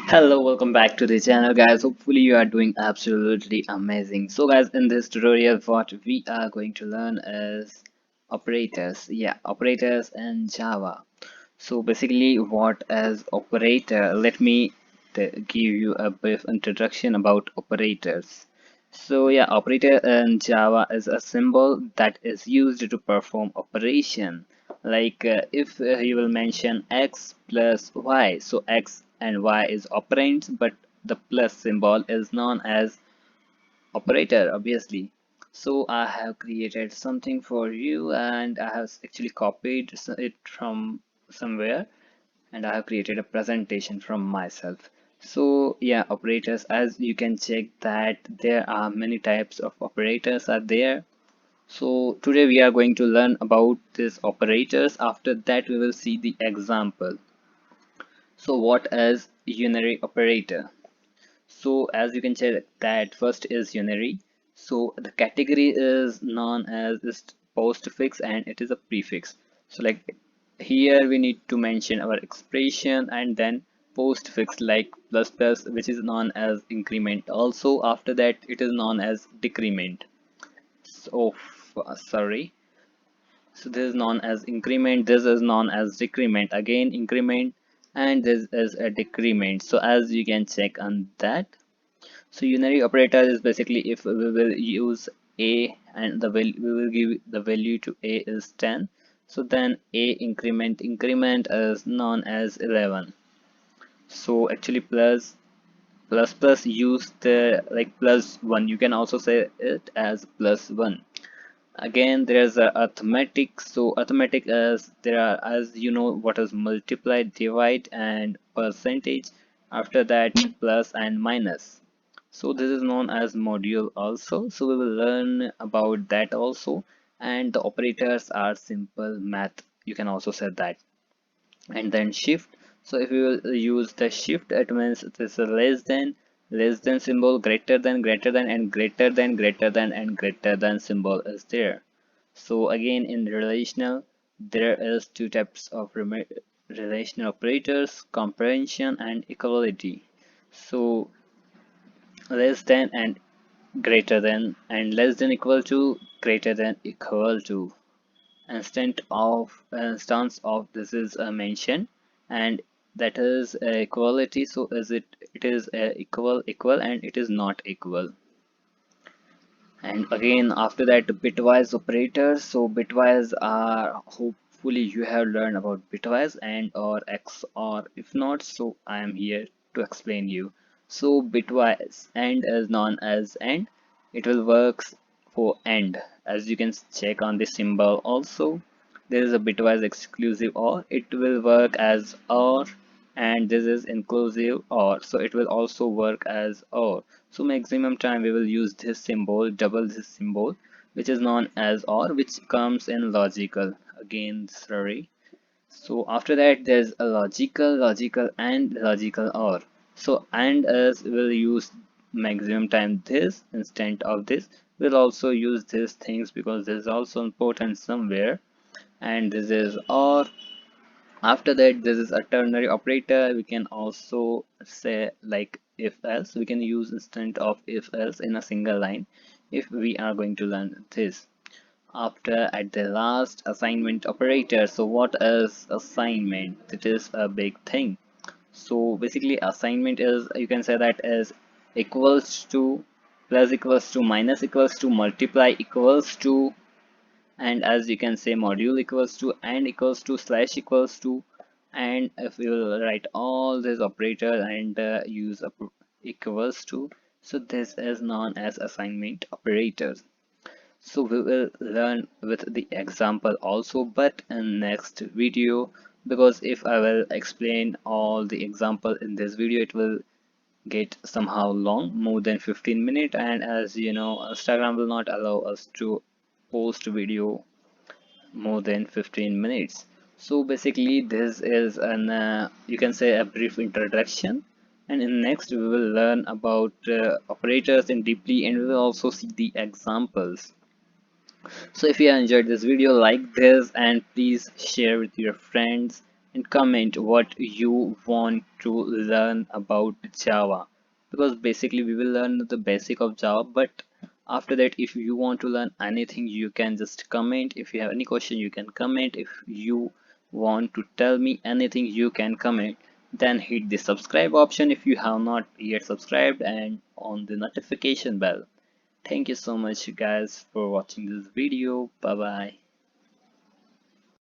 Hello, welcome back to the channel, guys. Hopefully you are doing absolutely amazing. So guys, in this tutorial what we are going to learn is operators. Yeah, operators in Java. So basically what is operator? Let me give you a brief introduction about operators. So yeah, operator in Java is a symbol that is used to perform operation. Like if you will mention x plus y, so x and y is operands, but the plus symbol is known as operator, obviously. So I have created something for you, and I have actually copied it from somewhere, and I have created a presentation from myself. So yeah, operators, as you can check that there are many types of operators are there. So today we are going to learn about these operators. After that we will see the example. So what is unary operator? So as you can check that first is unary. So the category is known as is postfix and it is a prefix. So like here we need to mention our expression and then postfix like plus plus, which is known as increment. Also after that it is known as decrement. So sorry. So this is known as increment, this is known as decrement, again increment, and this is a decrement. So as you can check on that. So unary operator is basically if we will use a and the value we will give the value to a is 10. So then a increment is known as 11. So actually plus use the like plus 1. You can also say it as plus 1. Again there's a arithmetic. So arithmetic is there are, as you know, what is multiply, divide and percentage. After that plus and minus. So this is known as module also, so we will learn about that also. And the operators are simple math, you can also say that. And then shift. So if you will use the shift, it means it is a less than symbol, greater than, and greater than and greater than symbol is there. So again in relational there is two types of relational operators: comprehension and equality. So less than and greater than, and less than equal to, greater than equal to. Instance of this is mentioned, and that is equality. So is it is equal and it is not equal. And again after that bitwise operators. So bitwise are, hopefully you have learned about bitwise and or x, or if not, so I am here to explain you. So bitwise and is known as and, it will works for and. As you can check on the symbol also, there is a bitwise exclusive or, it will work as or, and this is inclusive or, so it will also work as or. So maximum time we will use this symbol, double this symbol, which is known as or, which comes in logical. Again sorry. So after that there's a logical and logical or. So and as will use maximum time this instead of this. We'll also use these things because this is also important somewhere. And this is or. After that this is a ternary operator. We can also say like if else, we can use instead of if else in a single line if we are going to learn this. After at the last, assignment operator. So what is assignment? It is a big thing. So basically assignment is, you can say that as equals to, plus equals to, minus equals to, multiply equals to, and as you can say module equals to, and equals to, slash equals to. And if we will write all these operators and use equals to, so this is known as assignment operators. So we will learn with the example also, but in next video, because if I will explain all the example in this video, it will get somehow long, more than 15 minutes. And as you know, Instagram will not allow us to post video more than 15 minutes. So basically this is an you can say a brief introduction, and in next we will learn about operators in deeply, and we will also see the examples. So if you enjoyed this video, like this and please share with your friends, and comment what you want to learn about Java, because basically we will learn the basic of Java, but after that if you want to learn anything you can just comment. If you have any question you can comment. If you want to tell me anything you can comment. Then hit the subscribe option if you have not yet subscribed, and on the notification bell. Thank you so much guys for watching this video. Bye bye.